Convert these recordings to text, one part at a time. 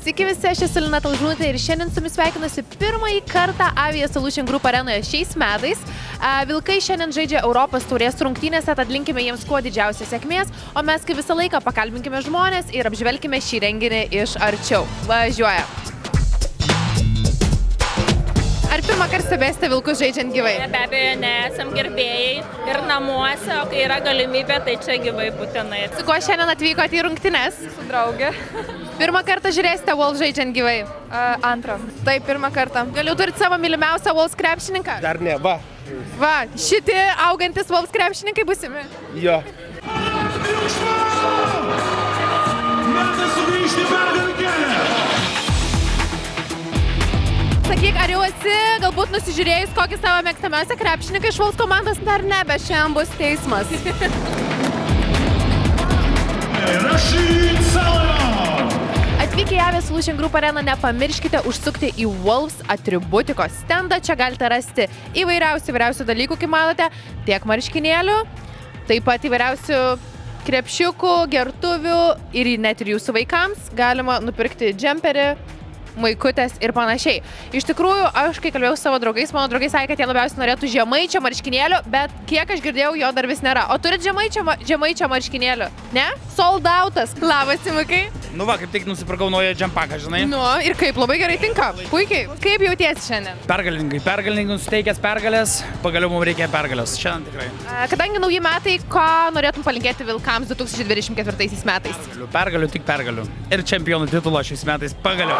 Sveiki visi, aš esu Lina Talžūnaitė ir šiandien su jumis sveikinuosi pirmąjį kartą Avia Solution Group arenoje šiais metais. Vilkai šiandien žaidžia Europos taurės rungtynėse, tad linkime jiems kuo didžiausios sėkmės, o mes kaip visą laiką pakalbinkime žmonės ir apžvelkime šį renginį iš arčiau. Važiuoja! Ar pirmą kartą stebėsite vilkus žaidžiant gyvai? Be abejo, nesam gerbėjai ir namuose, o kai yra galimybė, tai čia gyvai būtinai. Su kuo šiandien atvykote į rungtynes? Su draugė. Pirmą kartą žiūrėsite Wolves žaidžiant gyvai? Antrą. Taip, pirmą kartą. Galiu turite savo mylimiausią Wolves krepšininką? Dar ne, va. Va, šitie augantis Wolves krepšininkai būsimi. Jo. Sakyk, ar jau esi galbūt nusižiūrėjus kokį savo mėgstamiausią krepšininką iš Wolves komandos? Dar ne, bet šiandien bus teismas. Atvykę į Avia Solution Group areną nepamirškite užsukti į Wolves atributikos stendą. Čia galite rasti įvairiausių dalykų, kaip matote, tiek marškinėlių, taip pat įvairiausių krepšiukų, gertuvių ir net ir jūsų vaikams galima nupirkti džemperį, maikutės ir panašiai. Iš tikrųjų, aš kai kalbėjau su savo draugais, mano draugai sakė, kad jie labiausiai norėtų žemaičio marškinėlių, bet kiek aš girdėjau, jo dar vis nėra. O turit žemaičio marškinėlių? Ne? Sold outas. Labas, Simukai. Nu va, kaip tik nusipirkau naują džempaką, žinai. Nu, ir kaip, labai gerai tinka. Puikiai. Kaip jautiesi šiandien? Pergalingai nusteikęs pergalės, pagaliau mums reikia pergalės. Šiandien tikrai. Kadangi nauji metai, ką norėtum palinkėti vilkams 2024 metais? Pergalių, tik pergalių. Ir čempionų titulo šiais metais pagaliau.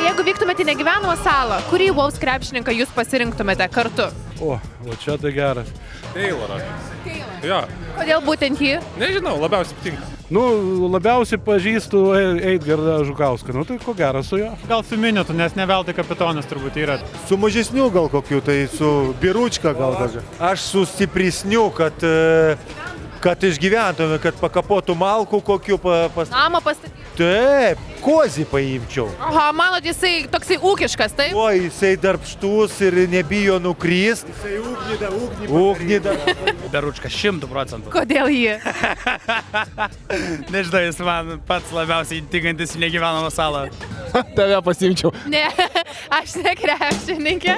Jeigu vyktumėte į negyvenamą salą, kurį Wolves krepšininką jūs pasirinktumėte kartu? O čia tai geras. Taylorą. Jo. Kodėl būtent jį? Nežinau, labiausiai patinka. Labiausiai pažįstu Eidgardą Žukauską. Tai ko gero su juo. Gal su Minetu, nes ne veltui kapitonas turbūt yra. Su mažesniu gal kokiu, tai su Biručka gal kažką. Aš su stipresniu, kad išgyventume, kad pakapotų malkų kokiu Namą pastatyti. Taip, kozį paimčiau. Aha, manot, jisai toksai ūkiškas, taip? O, jisai darbštus ir nebijo nukrist. Jisai ugnyda. Beručka 100%. Kodėl jį? Nežinau, jis man pats labiausiai tikantis į negyvenamą salą. Tave pasimčiau. Ne, aš ne krepšininkė.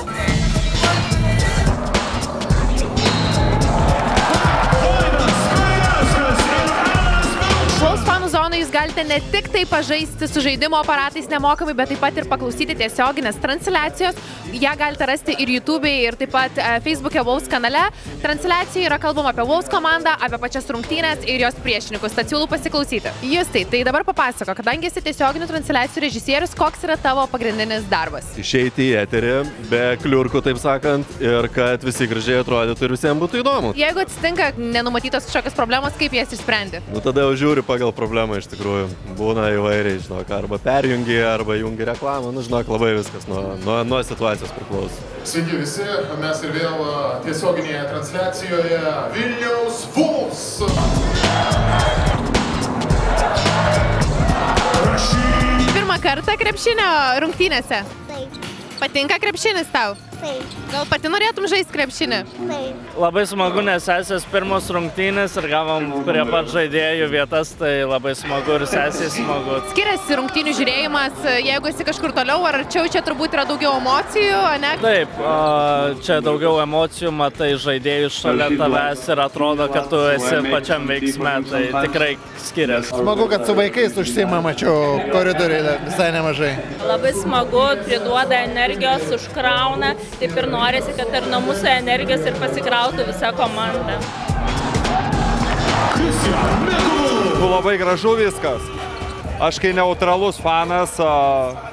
Wolves fanų zoną jūs galite ne tik tai pažaisti su žaidimo aparatais nemokamai, bet taip pat ir paklausyti tiesioginės transliacijos. Ja galite rasti ir YouTube'e, ir taip pat Facebook'e Wolves kanale. Transliacija yra kalbama apie Wolves komandą, apie pačias rungtynes ir jos priešininkus. Tad siūlau pasiklausyti. Justai, tai dabar papasako, kadangi esi tiesioginių transliacijų režisierius, koks yra tavo pagrindinis darbas? Išeiti į eterį, be kliurkų, taip sakant, ir kad visi gražiai atrodytų ir visiems būtų įdomu. Jeigu atsitinka nenumatytos kažkokios problemos, kaip jas išsprendi? Tada jau žiūri pagal problemą iš tikrųjų. Būna įvairiai, žinok, arba perjungi, arba jungi reklamą, žinok, labai viskas nuo situacijos priklauso. Sveiki visi, mes ir vėl tiesioginėje transliacijoje Vilniaus Wolves. Pirmą kartą krepšinio rungtynėse? Taip. Patinka krepšinis tau? Taip. Gal pati norėtum žaisti krepšinį? Taip. Labai smagu, nes sesės pirmos rungtynės ir gavom prie pat žaidėjų vietas, tai labai smagu ir sesės smagu. Skiriasi rungtynių žiūrėjimas, jeigu esi kažkur toliau ar arčiau, čia turbūt yra daugiau emocijų, ne? Taip, čia daugiau emocijų, matai žaidėjus šalia tavęs ir atrodo, kad tu esi pačiam veiksme, tai tikrai skiriasi. Smagu, kad su vaikais užsiima, mačiau, koridoriai visai nemažai. Labai smagu, priduoda energijos, užkrauna, taip ir norisi, kad ir nuo mūsų energijos ir pasikrautų visa komanda. Labai gražu viskas. Aš kai neutralus fanas,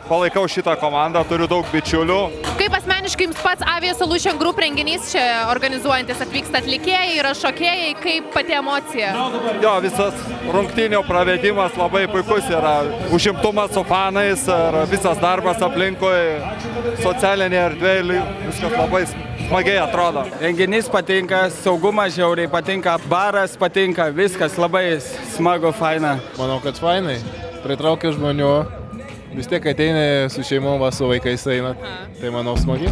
palaikau šitą komandą, turiu daug bičiulių. Kaip asmeniškai jums pats Avia Solution Group renginys čia organizuojantis, atvyksta atlikėjai, yra šokėjai, kaip pati emocija? Jo, visas rungtynių pravedimas labai puikus yra. Užimtumas su fanais ir visas darbas aplinkui, socialinė erdvė, viskas labai smagiai atrodo. Renginys patinka, saugumas žiauriai patinka, baras patinka, viskas labai smagu, faina. Manau, kad fainai. Pritraukia žmonių, vis tiek ateina su šeimom, su vaikais eina, tai manau smagiai.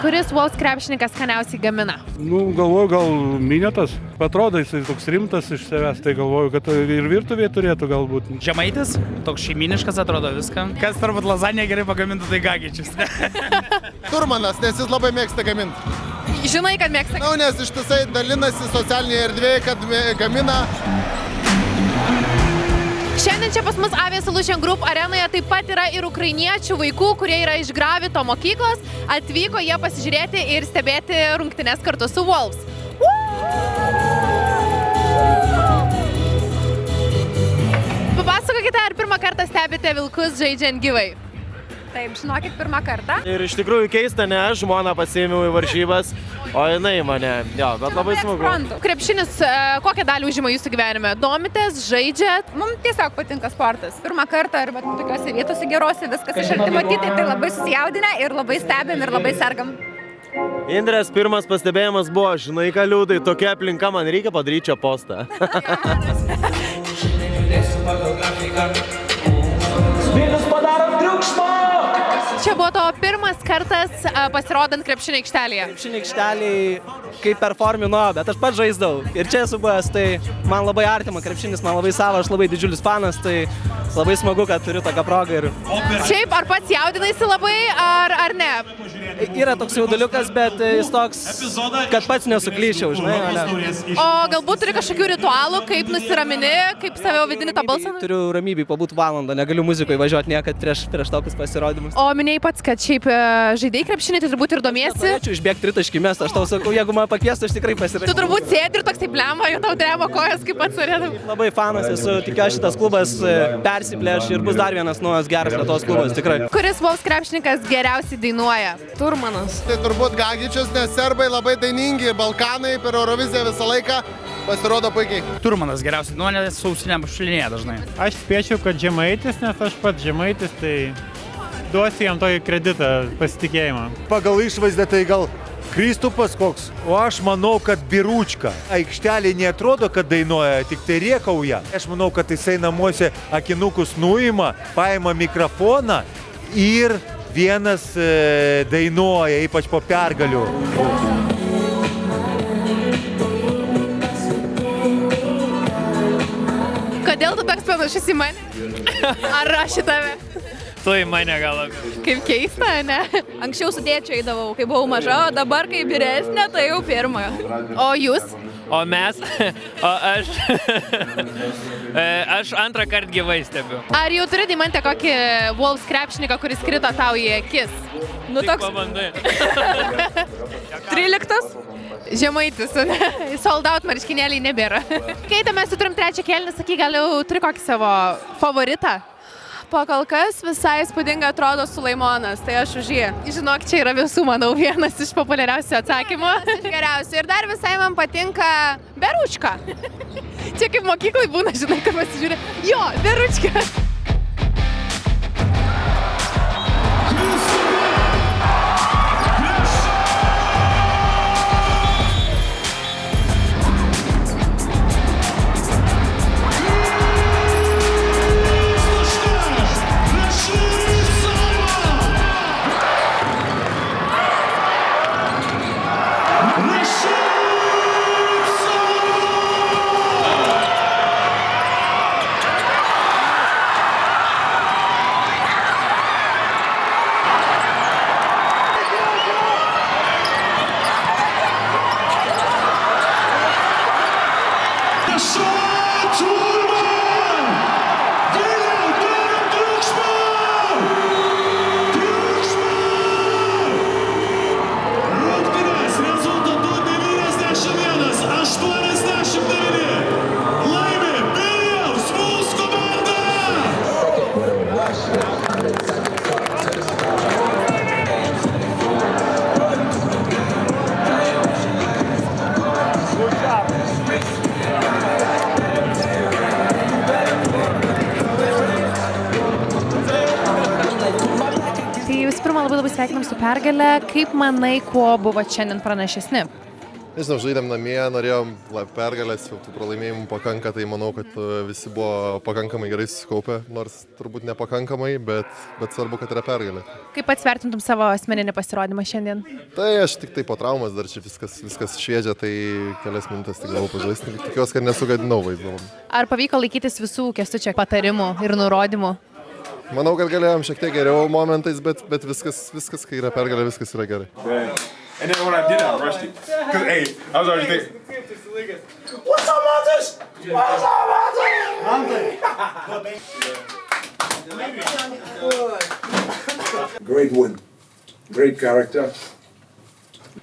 Kuris Wolves krepšininkas skaniausiai gamina? Nu, galvoju, gal Miniotas. Atrodo, jisai toks rimtas iš savęs, tai galvoju, kad ir virtuvėje turėtų galbūt. Žemaitis, toks šeiminiškas atrodo viską. Kas turbūt lazanė gerai pagamintų, tai Gagičius. Turmanas, nes jis labai mėgsta gaminti. Žinai, kad mėgsta. Na, nes ištisai dalinasi socialinėje erdvėje, kad gamina. Šiandien čia pas mus Avia Solution Group arenoje taip pat yra ir ukrainiečių vaikų, kurie yra iš Gravito mokyklos. Atvyko jie pasižiūrėti ir stebėti rungtynes kartu su Wolves. Papasakokite, ar pirmą kartą stebite vilkus žaidžiant gyvai? Taip, žinokit, pirmą kartą. Ir iš tikrųjų keista, ne aš žmoną pasiėmiau į varžybas, o jinai mane, jo, bet labai smagu. Krepšinis kokią dalį užima jūsų gyvenime? Domitės, žaidžiat? Mums tiesiog patinka sportas. Pirmą kartą ir tokiuose vietose gerose viskas iš arti matyti, tai labai susijaudinę ir labai stebim ir labai sergam. Indrės pirmas pastebėjimas buvo, žinai ką liūdai, tokia aplinka, man reikia padaryti čia postą. Čia buvo tavo pirmas kartas pasirodant krepšinio aikštelėje. Krepšinio aikštelėje kaip performino, bet aš pats žaisdavau. Ir čia esu buvęs, tai man labai artima krepšinis, man labai savo, aš labai didžiulis fanas, tai labai smagu, kad turiu tokią progą. Ir... Šiaip, ar pats jaudinaisi labai, ar ne? Yra toks jauduliukas, bet jis toks, kad pats nesuklyčiau, žinai, o ne. O galbūt turi kažkokių ritualų, kaip nusiramini, kaip save vidinį tą balsą? Turiu ramybėj pabūti valandą, negaliu muzikoje važiuoti niekad prieš tokius pasirodymus. O minėjai pats, kad šiaip žaidėjai krepšinį, tai turbūt ir domiesi? Norėčiau išbėgti tritaškį mest, aš tau sakau, jeigu man pakviestų, aš tikrai pasirašyčiau. Tu turbūt sėdi ir toks taip blemba, jau tau dreba kojas, kaip pats norėtum. Labai fanas esu, tikiuosi šitas klubas persiplėš ir bus dar vienas naujas geras Lietuvos klubas, tikrai. Kuris Wolves krepšininkas geriausiai dainuoja? Turmanas. Tai turbūt Gagičius, nes serbai labai dainingi, Balkanai per Euroviziją visą laiką pasirodo puikiai. Turmanas geriausiai, nu, nes sausiniam šulinėje dažnai. Aš spėčiau, kad Žemaitis, nes aš pats Žemaitis, tai duosiu jam tokį kreditą, pasitikėjimą. Pagal išvaizdą tai gal Kristupas koks, o aš manau, kad Biručka. Aikštelė neatrodo, kad dainuoja, tik tai riekauja. Aš manau, kad jisai namuose akinukus nuima, paima mikrofoną ir vienas dainuoja, ypač po pergalių. Kodėl tu toks panašus į mane? Ar aš į tave? Tu į mane gal labiau. Kaip keista, ne? Anksčiau su tėčiu eidavau, kai buvau maža, o dabar kai vyresnė, tai jau pirmą. O jūs? O mes? O aš? Aš antrą kartą gyvai stebiu. Ar jau turi, Deimante, kokį Wolves krepšininką, kuris krito tau į akis? Nu toks... Pabandai. 13. Žemaitis, sold out marškinėliai nebėra. Keitė, mes turim trečią kėlinį, sakyk, gal jau turi kokį savo favoritą? Po kol kas visai įspūdingai atrodo Sulaimonas, tai aš už jį. Žinok, čia yra visų, manau, vienas iš populiariausių atsakymų. Geriausių. Ir dar visai man patinka Beručka. Čia kaip mokyklai būna, žinai, kad pasižiūrė. Jo, Beručka. Sveikinam su pergale. Kaip manai, kuo buvo šiandien pranašesni? Nežinau, žaidėm namie, norėjom pergalės, jau tų pralaimėjimų pakanka, tai manau, kad visi buvo pakankamai gerai susikaupę, nors turbūt nepakankamai, bet svarbu, kad yra pergalė. Kaip pats vertintum savo asmeninį pasirodymą šiandien? Tai aš tik tai po traumas dar čia viskas šviežia, tai kelias minutės tik gavau pažaisti, tikiuosi, kad nesugadinau vaizdą. Ar pavyko laikytis visų Kęstučio patarimų ir nurodymų? Manau, kad galėjom šiek tiek geriau momentais, bet viskas, kai yra pergalė, viskas yra gerai. And then when I did, I rushed it. Cause hey, I was already thinking. What's up, Montes? What's up, Montes? Great win, great character.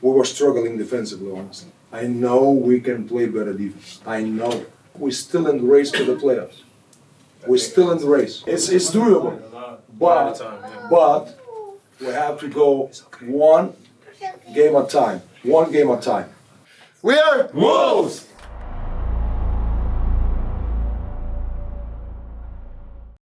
We were struggling defensively, honestly. I know we can play better defense. I know. We're still in the race for the playoffs. We're still in the race. It's doable, but we have to go one game at a time. We are Wolves!